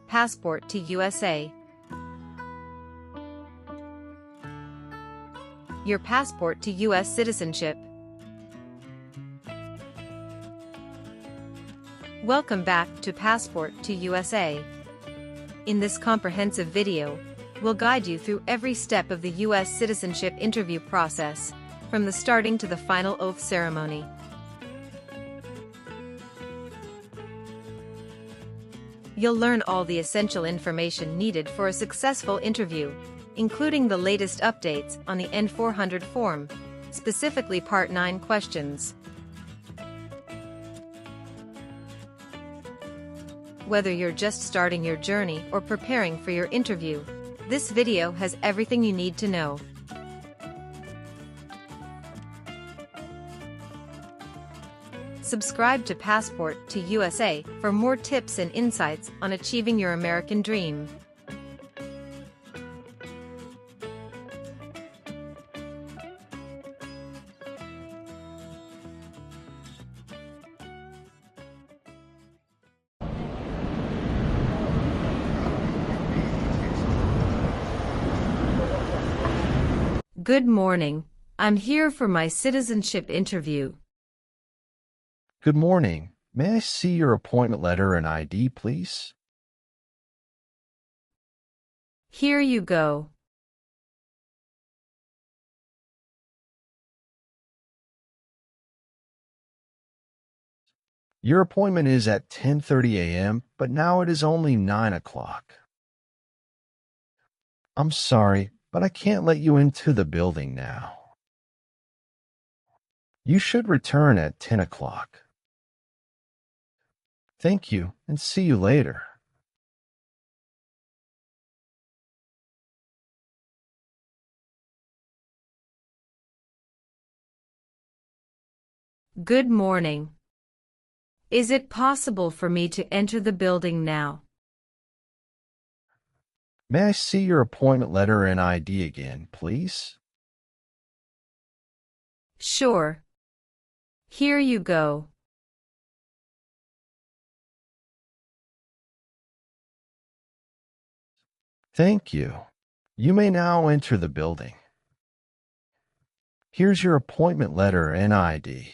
passport to USA. Your passport to U.S. citizenship. Welcome back to Passport to USA. In this comprehensive video, we'll guide you through every step of the U.S. citizenship interview process, from the starting to the final oath ceremony. You'll learn all the essential information needed for a successful interview, including the latest updates on the N-400 form, specifically Part 9 questions. Whether you're just starting your journey or preparing for your interview, this video has everything you need to know. Subscribe to Passport to USA for more tips and insights on achieving your American dream. Good morning. I'm here for my citizenship interview. Good morning. May I see your appointment letter and ID, please? Here you go. Your appointment is at 10:30 a.m., but now it is only 9 o'clock. I'm sorry, but I can't let you into the building now. You should return at 10 o'clock. Thank you, and see you later. Good morning. Is it possible for me to enter the building now? May I see your appointment letter and ID again, please? Sure. Here you go. Thank you. You may now enter the building. Here's your appointment letter and ID.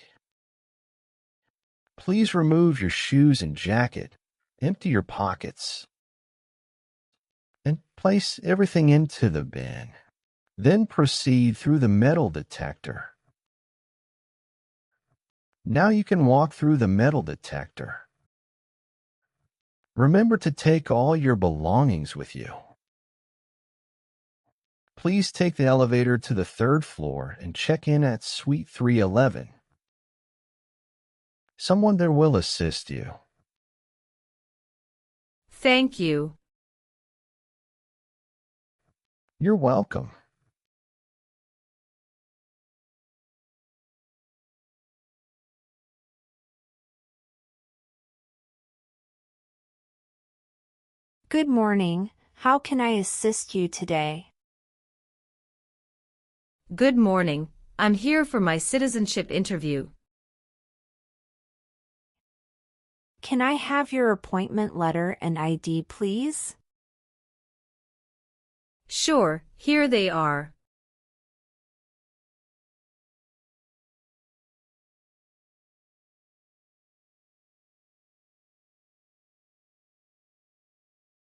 Please remove your shoes and jacket, empty your pockets, and place everything into the bin. Then proceed through the metal detector. Now you can walk through the metal detector. Remember to take all your belongings with you. Please take the elevator to the 3rd floor and check in at Suite 311. Someone there will assist you. Thank you. You're welcome. Good morning. How can I assist you today? Good morning. I'm here for my citizenship interview. Can I have your appointment letter and ID, please? Sure, here they are.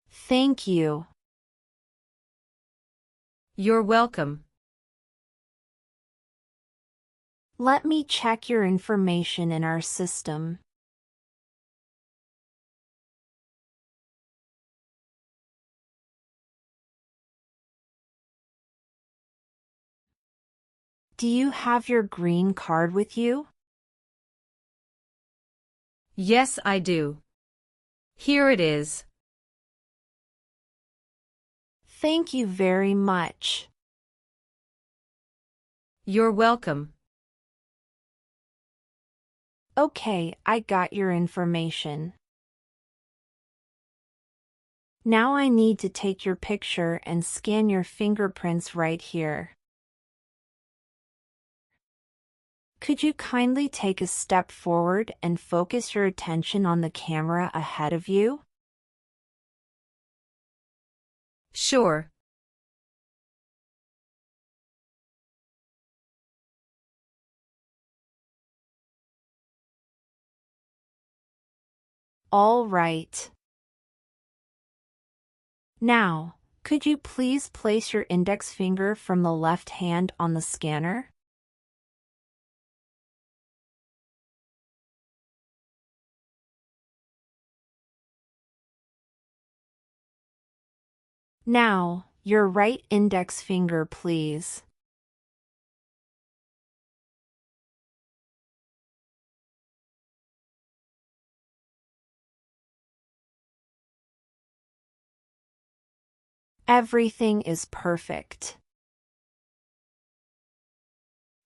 Thank you. You're welcome. Let me check your information in our system. Do you have your green card with you? Yes, I do. Here it is. Thank you very much. You're welcome. Okay, I got your information. Now I need to take your picture and scan your fingerprints right here. Could you kindly take a step forward and focus your attention on the camera ahead of you? Sure. All right. Now, could you please place your index finger from the left hand on the scanner? Now, your right index finger, please. Everything is perfect.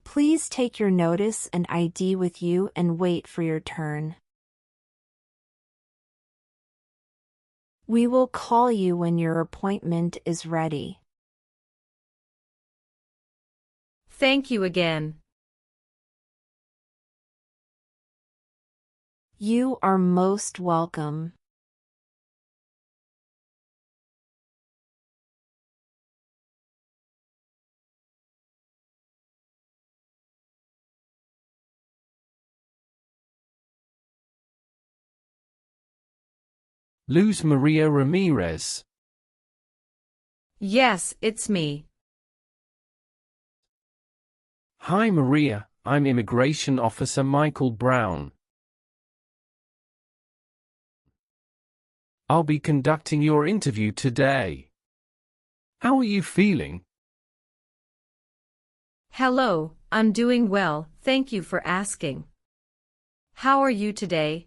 Please take your notice and ID with you and wait for your turn. We will call you when your appointment is ready. Thank you again. You are most welcome. Luz Maria Ramirez. Yes, it's me. Hi Maria, I'm Immigration Officer Michael Brown. I'll be conducting your interview today. How are you feeling? Hello, I'm doing well, thank you for asking. How are you today?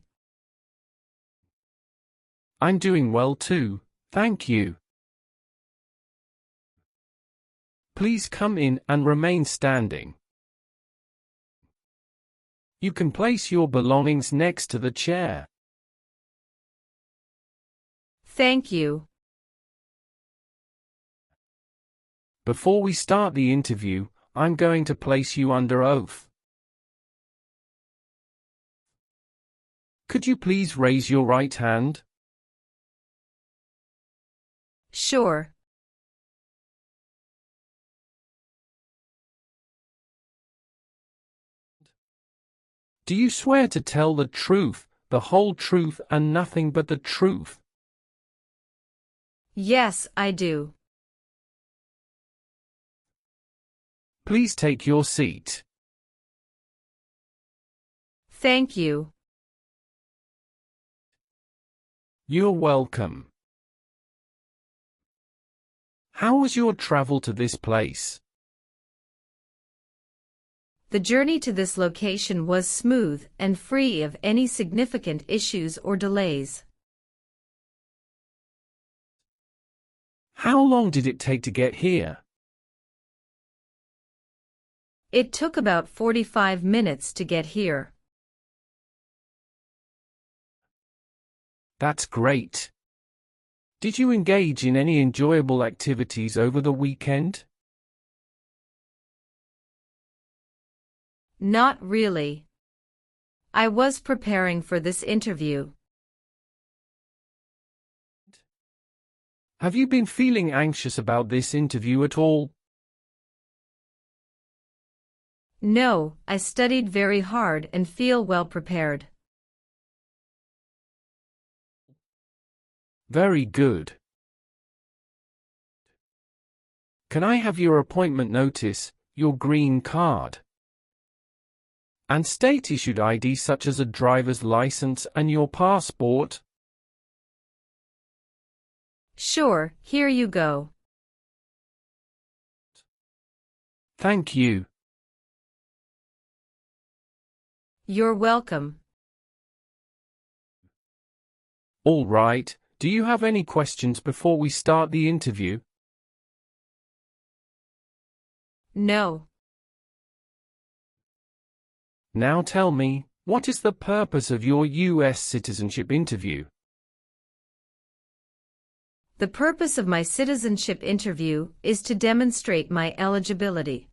I'm doing well too, thank you. Please come in and remain standing. You can place your belongings next to the chair. Thank you. Before we start the interview, I'm going to place you under oath. Could you please raise your right hand? Sure. Do you swear to tell the truth, the whole truth and nothing but the truth? Yes, I do. Please take your seat. Thank you. You're welcome. How was your travel to this place? The journey to this location was smooth and free of any significant issues or delays. How long did it take to get here? It took about 45 minutes to get here. That's great. Did you engage in any enjoyable activities over the weekend? Not really. I was preparing for this interview. Have you been feeling anxious about this interview at all? No, I studied very hard and feel well prepared. Very good. Can I have your appointment notice, your green card, and state-issued ID such as a driver's license and your passport? Sure, here you go. Thank you. You're welcome. All right, do you have any questions before we start the interview? No. Now tell me, what is the purpose of your U.S. citizenship interview? The purpose of my citizenship interview is to demonstrate my eligibility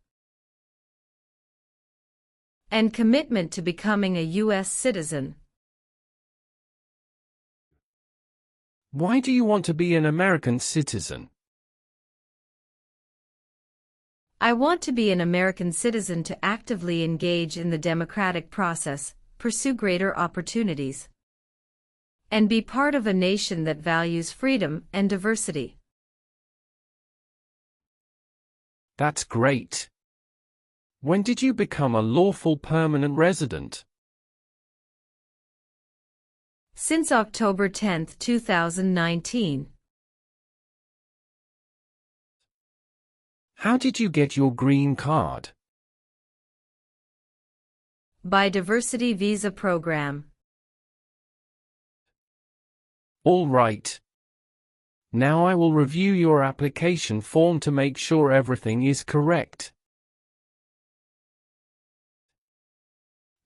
and commitment to becoming a U.S. citizen. Why do you want to be an American citizen? I want to be an American citizen to actively engage in the democratic process, pursue greater opportunities, and be part of a nation that values freedom and diversity. That's great. When did you become a lawful permanent resident? Since October 10, 2019. How did you get your green card? By Diversity Visa Program. All right. Now I will review your application form to make sure everything is correct.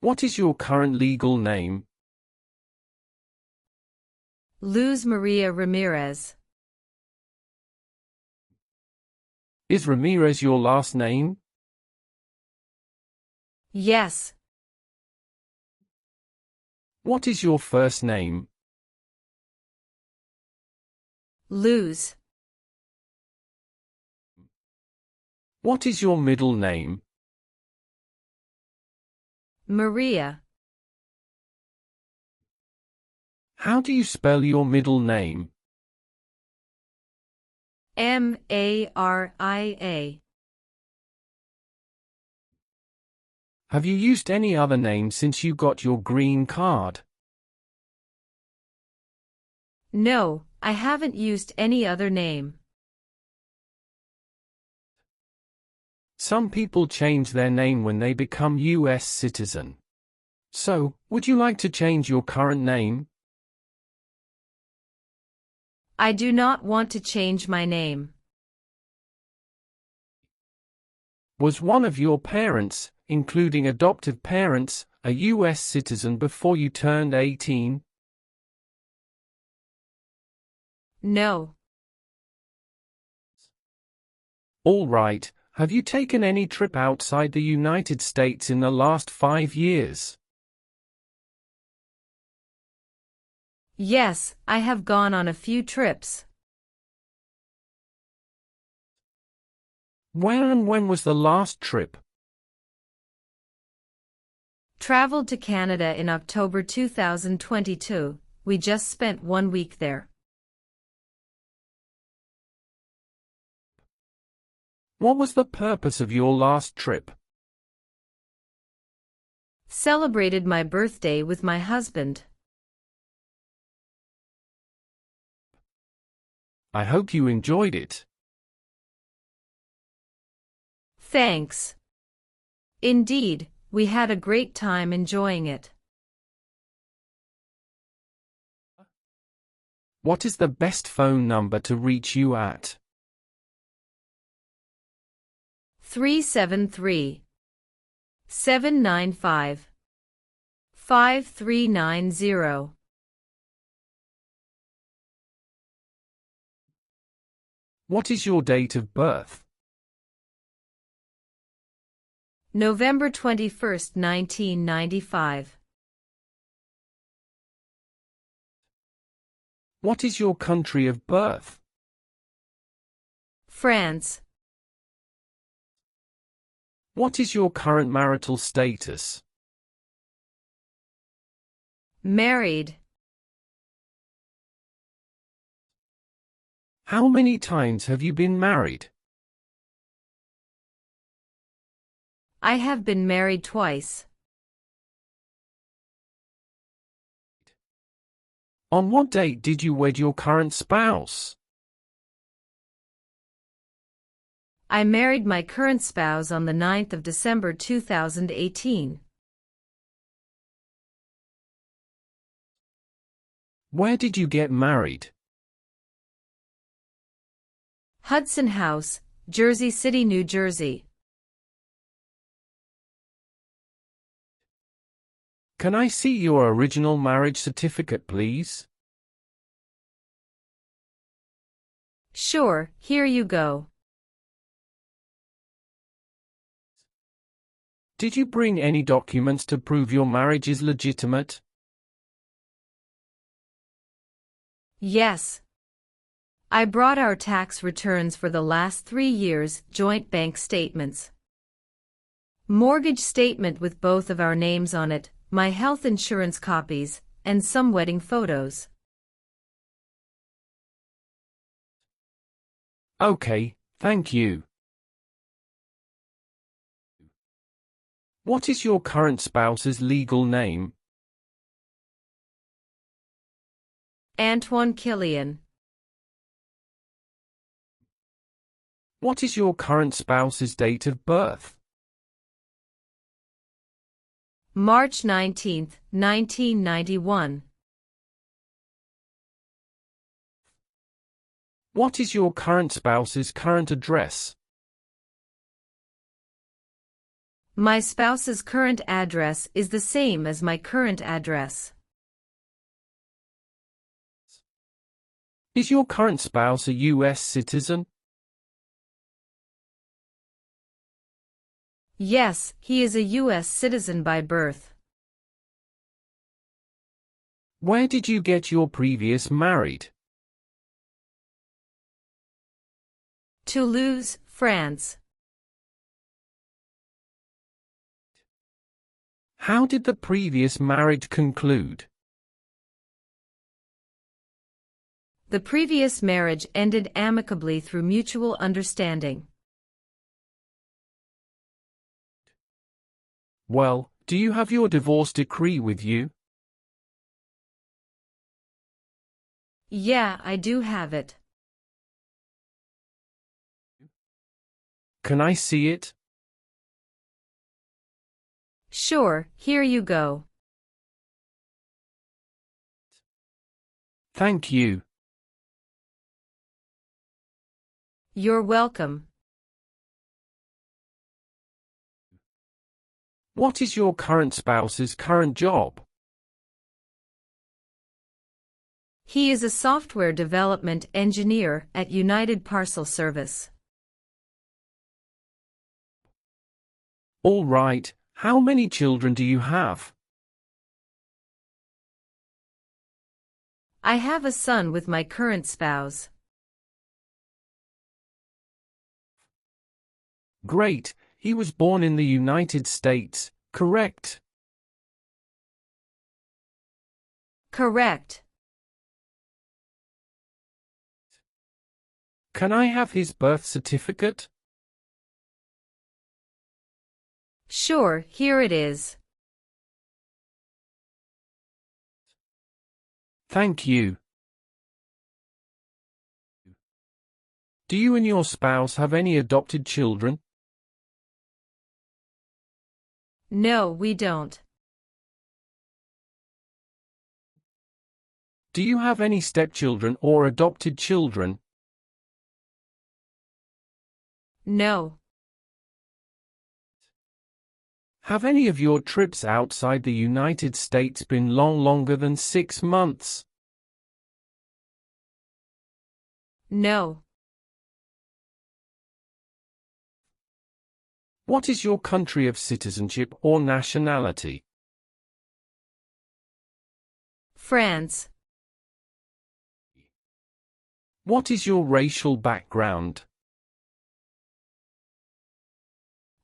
What is your current legal name? Luz Maria Ramirez. Is Ramirez your last name? Yes. What is your first name? Luz. What is your middle name? Maria. How do you spell your middle name? Maria. Have you used any other name since you got your green card? No, I haven't used any other name. Some people change their name when they become U.S. citizen. So, would you like to change your current name? I do not want to change my name. Was one of your parents, including adoptive parents, a U.S. citizen before you turned 18? No. All right. Have you taken any trip outside the United States in the last 5 years? Yes, I have gone on a few trips. Where and when was the last trip? Traveled to Canada in October 2022. We just spent 1 week there. What was the purpose of your last trip? Celebrated my birthday with my husband. I hope you enjoyed it. Thanks. Indeed, we had a great time enjoying it. What is the best phone number to reach you at? 373-795-5390. What is your date of birth? November 21st, 1995. What is your country of birth? France. What is your current marital status? Married. How many times have you been married? I have been married twice. On what date did you wed your current spouse? I married my current spouse on the 9th of December 2018. Where did you get married? Hudson House, Jersey City, New Jersey. Can I see your original marriage certificate, please? Sure, here you go. Did you bring any documents to prove your marriage is legitimate? Yes. I brought our tax returns for the last 3 years, joint bank statements, mortgage statement with both of our names on it, my health insurance copies, and some wedding photos. Okay, thank you. What is your current spouse's legal name? Antoine Killian. What is your current spouse's date of birth? March 19, 1991. What is your current spouse's current address? My spouse's current address is the same as my current address. Is your current spouse a U.S. citizen? Yes, he is a U.S. citizen by birth. Where did you get your previous married? Toulouse, France. How did the previous marriage conclude? The previous marriage ended amicably through mutual understanding. Well, do you have your divorce decree with you? Yeah, I do have it. Can I see it? Sure, here you go. Thank you. You're welcome. What is your current spouse's current job? He is a software development engineer at United Parcel Service. All right, how many children do you have? I have a son with my current spouse. Great, he was born in the United States, correct? Correct. Can I have his birth certificate? Sure, here it is. Thank you. Do you and your spouse have any adopted children? No, we don't. Do you have any stepchildren or adopted children? No. Have any of your trips outside the United States been longer than 6 months? No. What is your country of citizenship or nationality? France. What is your racial background?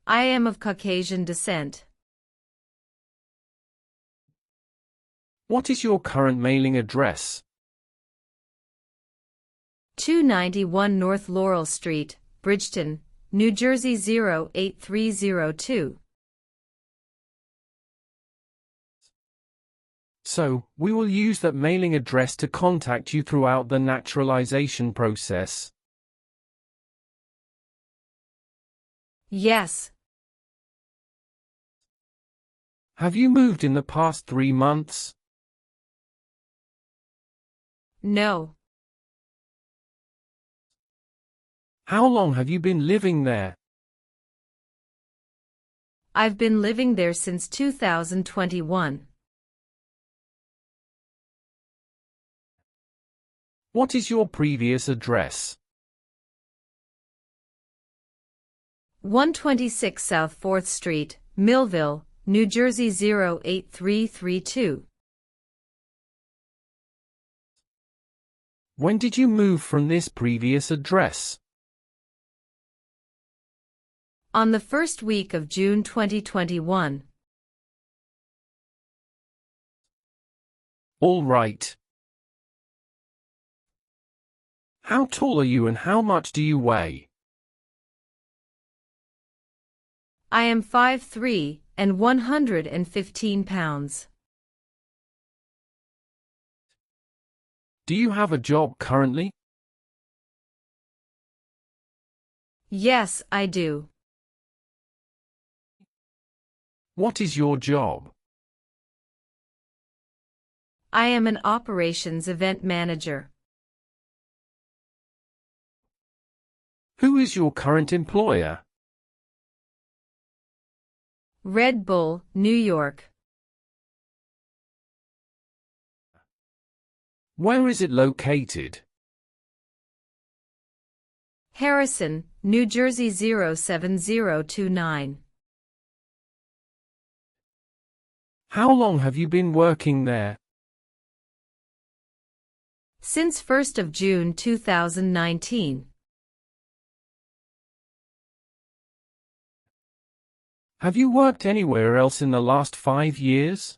I am of Caucasian descent. What is your current mailing address? 291 North Laurel Street, Bridgeton, New Jersey 08302. So, we will use that mailing address to contact you throughout the naturalization process. Yes. Have you moved in the past 3 months? No. How long have you been living there? I've been living there since 2021. What is your previous address? 126 South 4th Street, Millville, New Jersey 08332. When did you move from this previous address? On the first week of June 2021. All right. How tall are you and how much do you weigh? I am 5'3" and 115 pounds. Do you have a job currently? Yes, I do. What is your job? I am an operations event manager. Who is your current employer? Red Bull, New York. Where is it located? Harrison, New Jersey 07029. How long have you been working there? Since 1st of June 2019. Have you worked anywhere else in the last 5 years?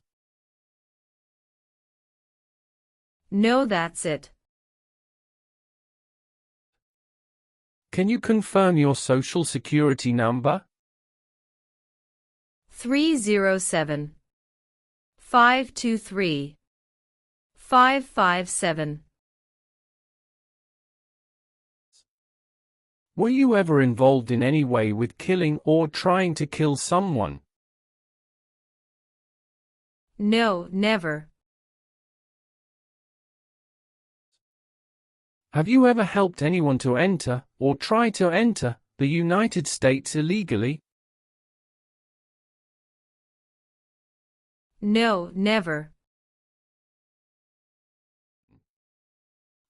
No, that's it. Can you confirm your social security number? 307 523 557. Were you ever involved in any way with killing or trying to kill someone? No, never. Have you ever helped anyone to enter, or try to enter, the United States illegally? No, never.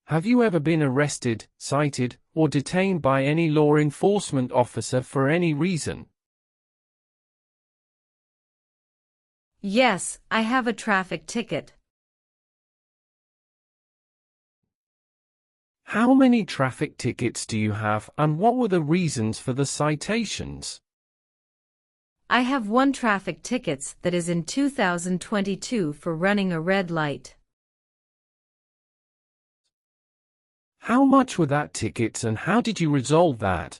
Have you ever been arrested, cited, or detained by any law enforcement officer for any reason? Yes, I have a traffic ticket. How many traffic tickets do you have, and what were the reasons for the citations? I have one traffic ticket that is in 2022 for running a red light. How much were that tickets and how did you resolve that?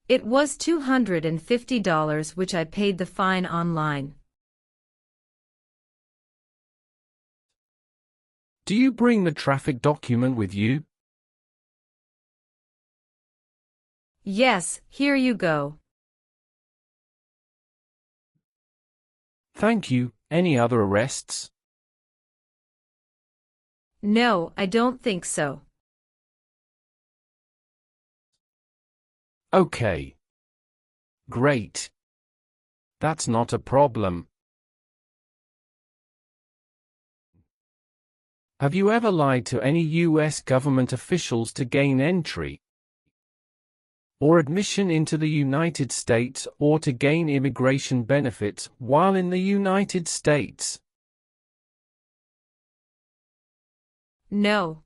It was $250 which I paid the fine online. Do you bring the traffic document with you? Yes, here you go. Thank you. Any other arrests? No, I don't think so. Okay. Great. That's not a problem. Have you ever lied to any U.S. government officials to gain entry or admission into the United States or to gain immigration benefits while in the United States? No.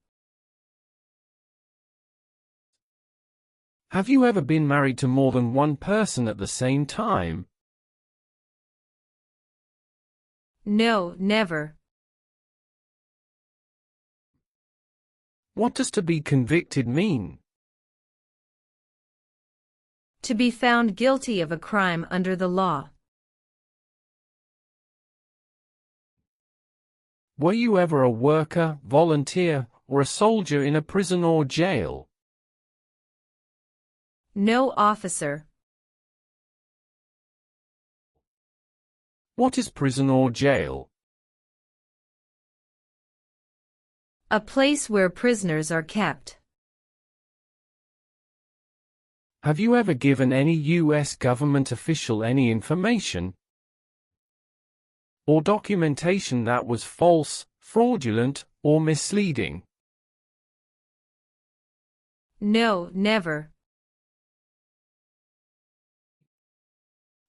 Have you ever been married to more than one person at the same time? No, never. What does to be convicted mean? To be found guilty of a crime under the law. Were you ever a worker, volunteer, or a soldier in a prison or jail? No, officer. What is prison or jail? A place where prisoners are kept. Have you ever given any U.S. government official any information or documentation that was false, fraudulent, or misleading? No, never.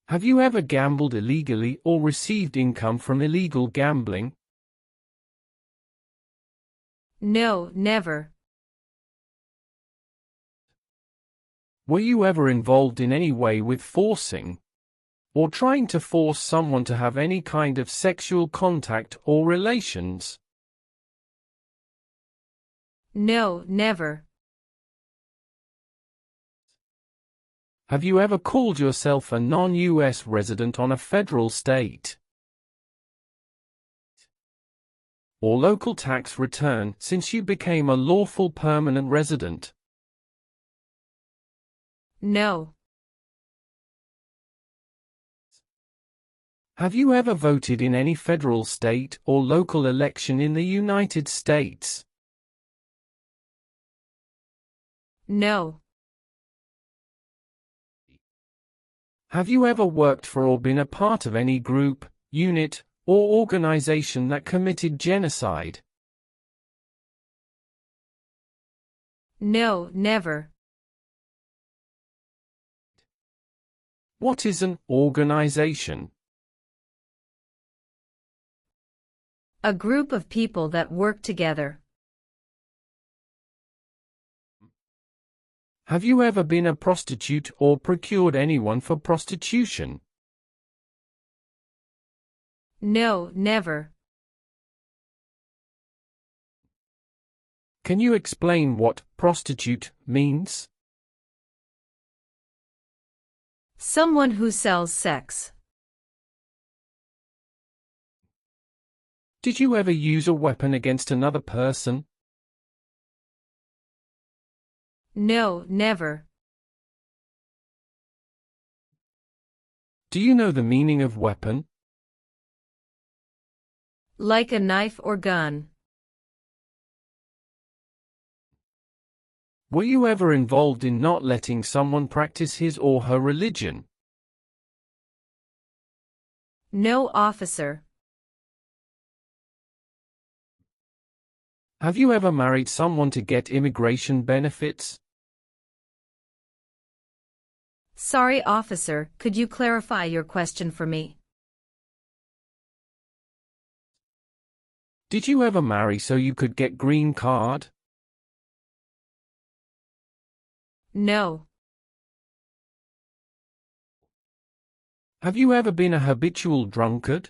Have you ever gambled illegally or received income from illegal gambling? No, never. Were you ever involved in any way with forcing, or trying to force someone to have any kind of sexual contact or relations? No, never. Have you ever called yourself a non-US resident on a federal, state, or local tax return since you became a lawful permanent resident? No. Have you ever voted in any federal, state, or local election in the United States? No. Have you ever worked for or been a part of any group, unit, or organization that committed genocide? No, never. What is an organization? A group of people that work together. Have you ever been a prostitute or procured anyone for prostitution? No, never. Can you explain what prostitute means? Someone who sells sex. Did you ever use a weapon against another person? No, never. Do you know the meaning of weapon? Like a knife or gun. Were you ever involved in not letting someone practice his or her religion? No, officer. Have you ever married someone to get immigration benefits? Sorry, officer, could you clarify your question for me? Did you ever marry so you could get green card? No. Have you ever been a habitual drunkard?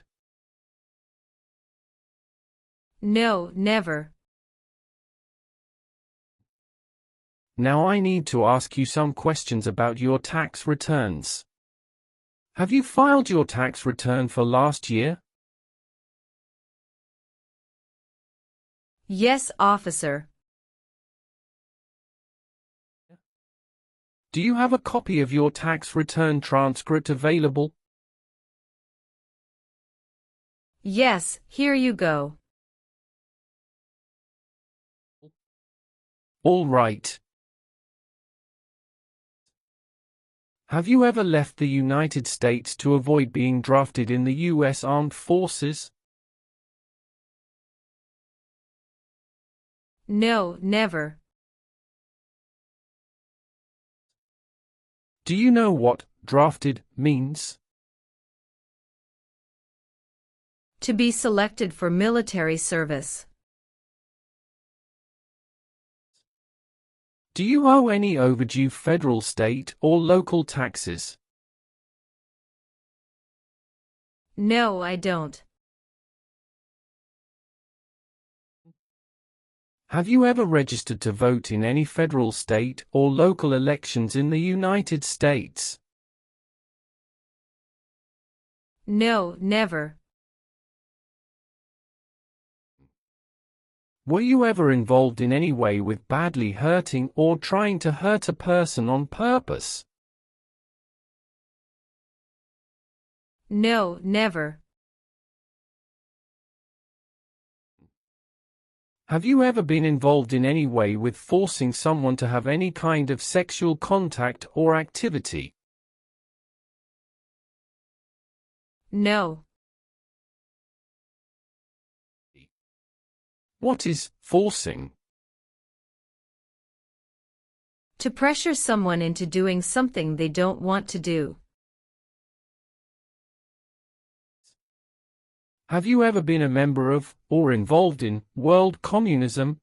No, never. Now I need to ask you some questions about your tax returns. Have you filed your tax return for last year? Yes, officer. Do you have a copy of your tax return transcript available? Yes, here you go. All right. Have you ever left the United States to avoid being drafted in the U.S. Armed Forces? No, never. Do you know what drafted means? To be selected for military service. Do you owe any overdue federal, state, or local taxes? No, I don't. Have you ever registered to vote in any federal, state, or local elections in the United States? No, never. Were you ever involved in any way with badly hurting or trying to hurt a person on purpose? No, never. Have you ever been involved in any way with forcing someone to have any kind of sexual contact or activity? No. What is forcing? To pressure someone into doing something they don't want to do. Have you ever been a member of, or involved in, world communism?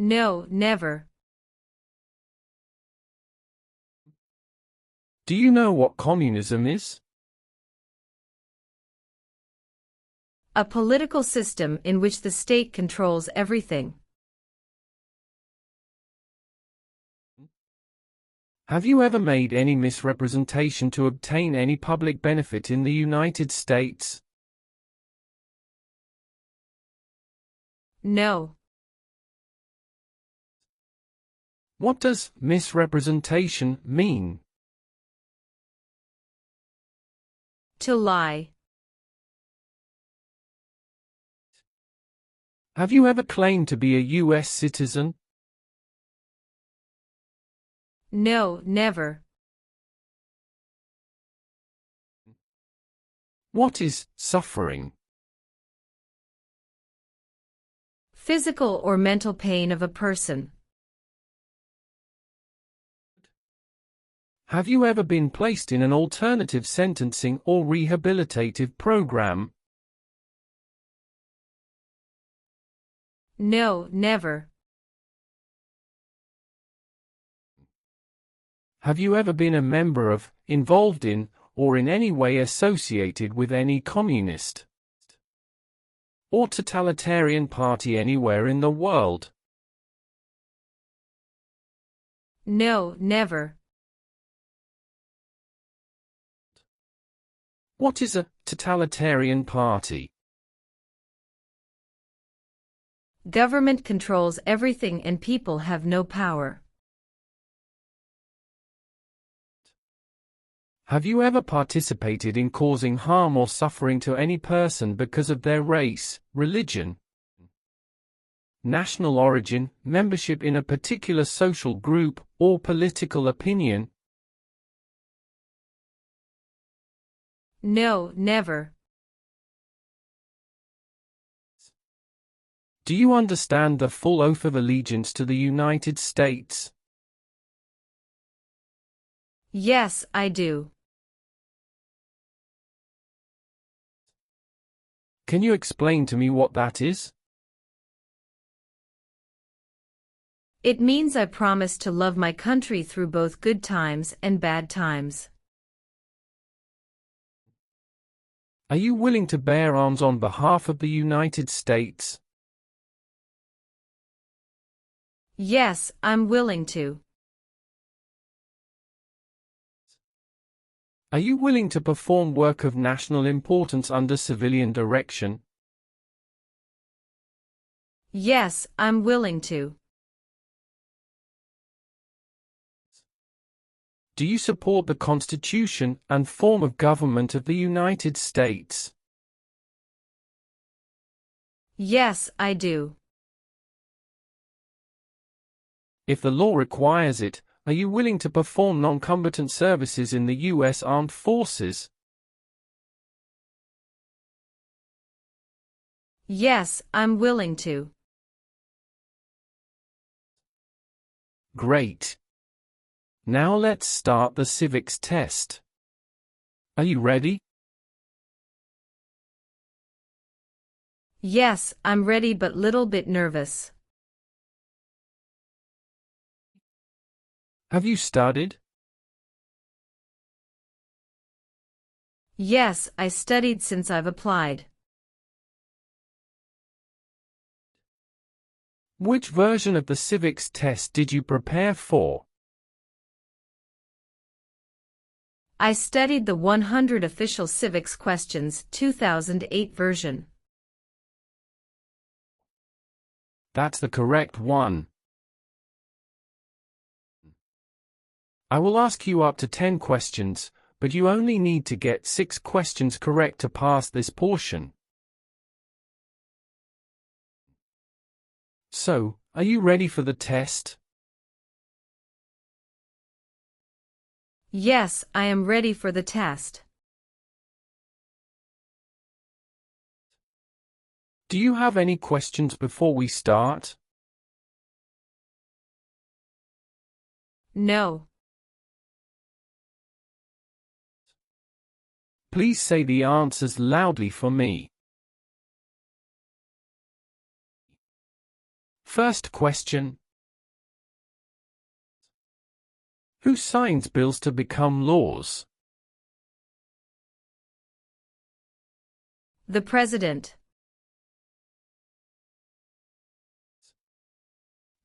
No, never. Do you know what communism is? A political system in which the state controls everything. Have you ever made any misrepresentation to obtain any public benefit in the United States? No. What does misrepresentation mean? To lie. Have you ever claimed to be a U.S. citizen? No, never. What is suffering? Physical or mental pain of a person. Have you ever been placed in an alternative sentencing or rehabilitative program? No, never. Have you ever been a member of, involved in, or in any way associated with any communist or totalitarian party anywhere in the world? No, never. What is a totalitarian party? Government controls everything and people have no power. Have you ever participated in causing harm or suffering to any person because of their race, religion, national origin, membership in a particular social group, or political opinion? No, never. Do you understand the full oath of allegiance to the United States? Yes, I do. Can you explain to me what that is? It means I promise to love my country through both good times and bad times. Are you willing to bear arms on behalf of the United States? Yes, I'm willing to. Are you willing to perform work of national importance under civilian direction? Yes, I'm willing to. Do you support the Constitution and form of government of the United States? Yes, I do. If the law requires it, are you willing to perform non-combatant services in the U.S. Armed Forces? Yes, I'm willing to. Great. Now let's start the civics test. Are you ready? Yes, I'm ready but little bit nervous. Have you studied? Yes, I studied since I've applied. Which version of the civics test did you prepare for? I studied the 100 Official Civics Questions 2008 version. That's the correct one. I will ask you up to 10 questions, but you only need to get 6 questions correct to pass this portion. So, are you ready for the test? Yes, I am ready for the test. Do you have any questions before we start? No. Please say the answers loudly for me. First question. Who signs bills to become laws? The President.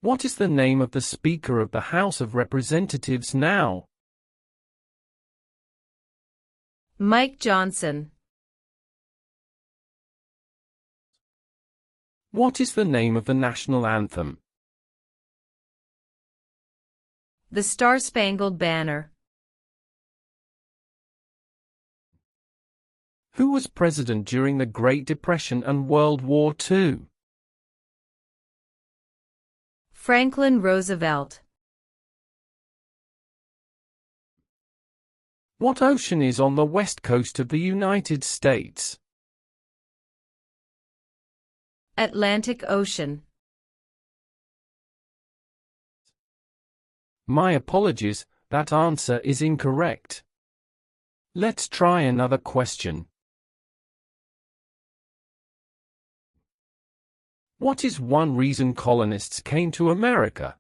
What is the name of the Speaker of the House of Representatives now? Mike Johnson. What is the name of the national anthem? The Star-Spangled Banner. Who was president during the Great Depression and World War II? Franklin Roosevelt. What ocean is on the west coast of the United States? Atlantic Ocean. My apologies, that answer is incorrect. Let's try another question. What is one reason colonists came to America?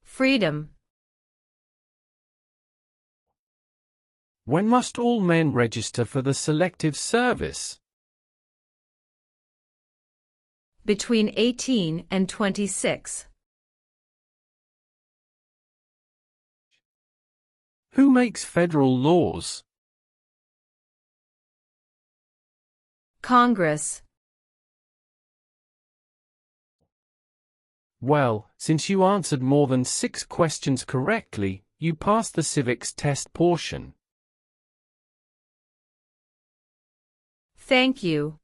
Freedom. When must all men register for the Selective Service? Between 18 and 26. Who makes federal laws? Congress. Well, since you answered more than 6 questions correctly, you passed the civics test portion. Thank you.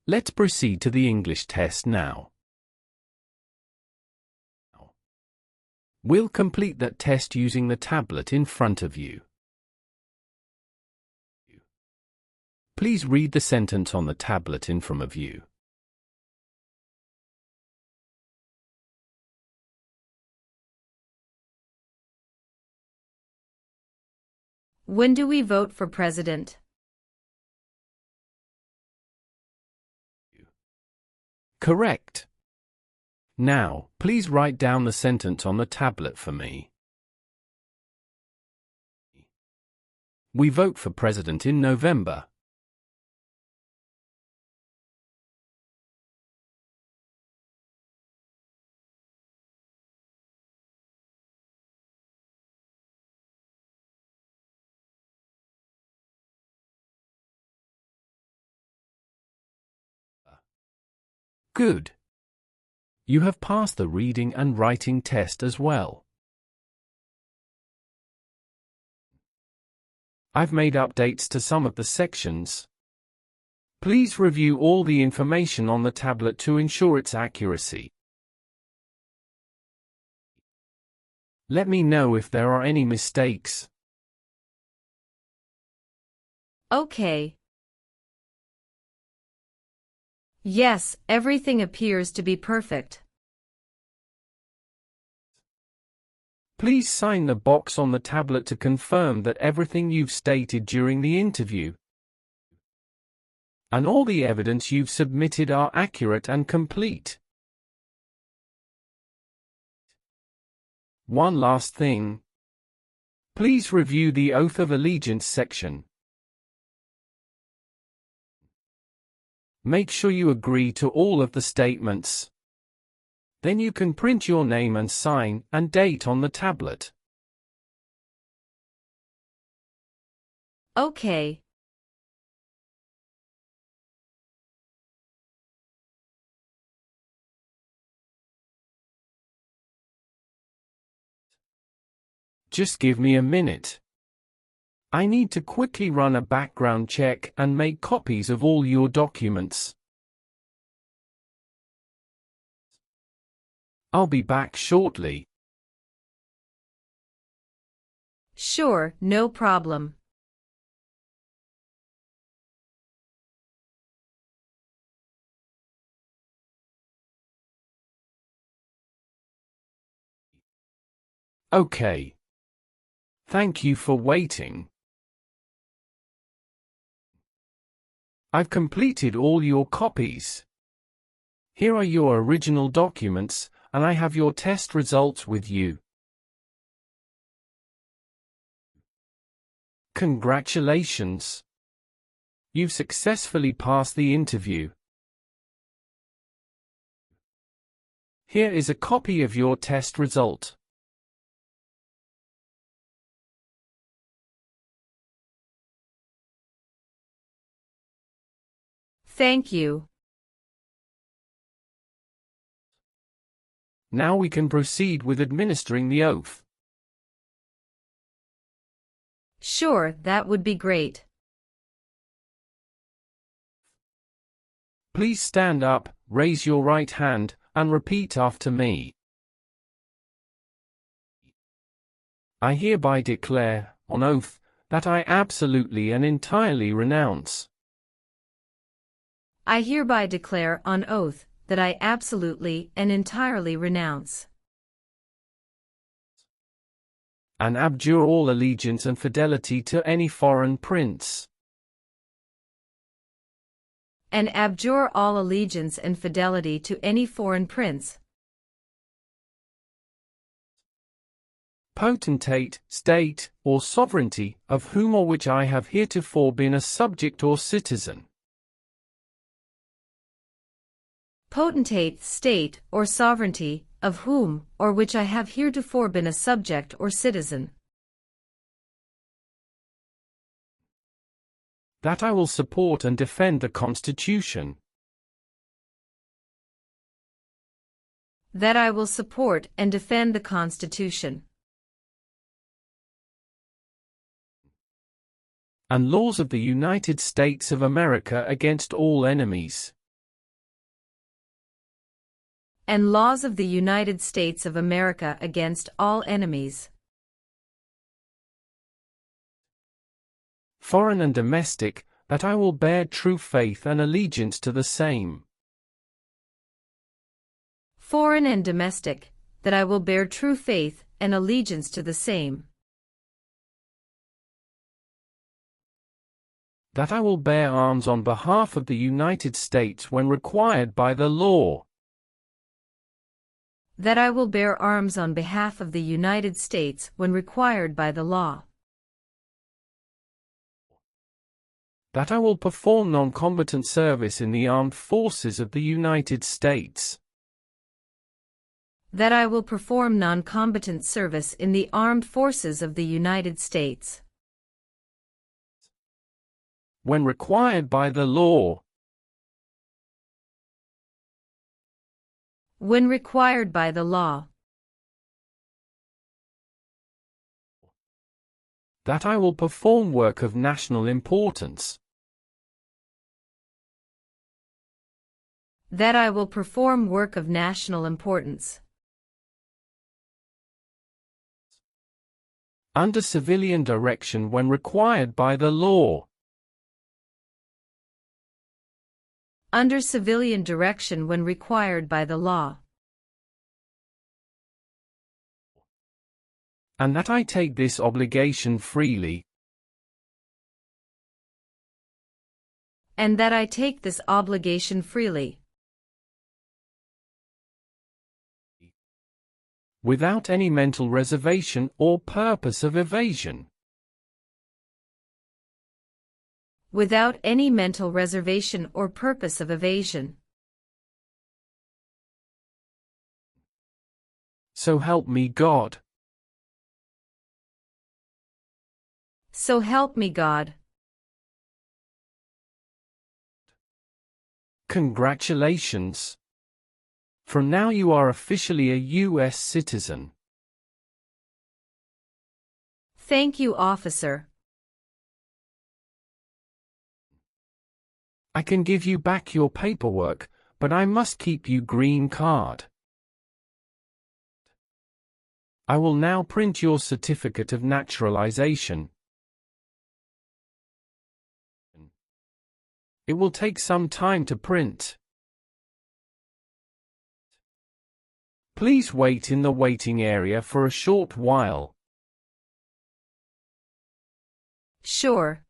Let's proceed to the English test now. We'll complete that test using the tablet in front of you. Please read the sentence on the tablet in front of you. When do we vote for president? Correct. Now, please write down the sentence on the tablet for me. We vote for president in November. Good. You have passed the reading and writing test as well. I've made updates to some of the sections. Please review all the information on the tablet to ensure its accuracy. Let me know if there are any mistakes. Okay. Yes, everything appears to be perfect. Please sign the box on the tablet to confirm that everything you've stated during the interview and all the evidence you've submitted are accurate and complete. One last thing. Please review the Oath of Allegiance section. Make sure you agree to all of the statements. Then you can print your name and sign and date on the tablet. Okay. Just give me a minute. I need to quickly run a background check and make copies of all your documents. I'll be back shortly. Sure, no problem. Okay. Thank you for waiting. I've completed all your copies. Here are your original documents, and I have your test results with you. Congratulations! You've successfully passed the interview. Here is a copy of your test result. Thank you. Now we can proceed with administering the oath. Sure, that would be great. Please stand up, raise your right hand, and repeat after me. I hereby declare, on oath, that I absolutely and entirely renounce I hereby declare on oath that I absolutely and entirely renounce and abjure all allegiance and fidelity to any foreign prince, and abjure all allegiance and fidelity to any foreign prince, potentate, state, or sovereignty, of whom or which I have heretofore been a subject or citizen. Potentate, state, or sovereignty, of whom or which I have heretofore been a subject or citizen. That I will support and defend the Constitution. That I will support and defend the Constitution. And laws of the United States of America against all enemies. And laws of the United States of America against all enemies. Foreign and domestic, that I will bear true faith and allegiance to the same. Foreign and domestic, that I will bear true faith and allegiance to the same. That I will bear arms on behalf of the United States when required by the law. That I will bear arms on behalf of the United States when required by the law. That I will perform non-combatant service in the armed forces of the United States. That I will perform non-combatant service in the armed forces of the United States. When required by the law. When required by the law. That I will perform work of national importance. That I will perform work of national importance. Under civilian direction when required by the law. Under civilian direction when required by the law. And that I take this obligation freely. And that I take this obligation freely. Without any mental reservation or purpose of evasion. Without any mental reservation or purpose of evasion. So help me God. So help me God. Congratulations. From now you are officially a U.S. citizen. Thank you, officer. I can give you back your paperwork, but I must keep you green card. I will now print your certificate of naturalization. It will take some time to print. Please wait in the waiting area for a short while. Sure.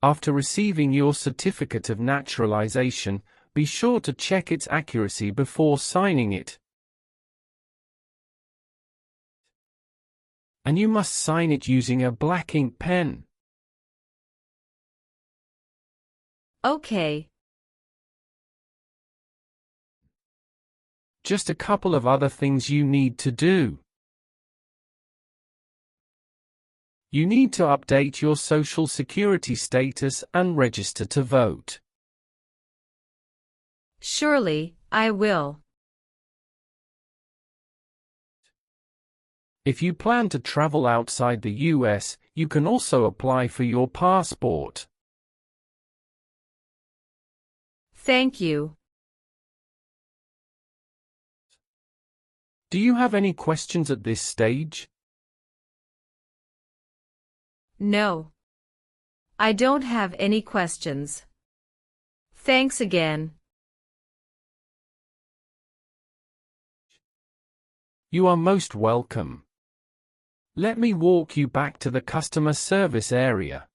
After receiving your certificate of naturalization, be sure to check its accuracy before signing it. And you must sign it using a black ink pen. Okay. Just a couple of other things you need to do. You need to update your Social Security status and register to vote. Surely, I will. If you plan to travel outside the US, you can also apply for your passport. Thank you. Do you have any questions at this stage? No. I don't have any questions. Thanks again. You are most welcome. Let me walk you back to the customer service area.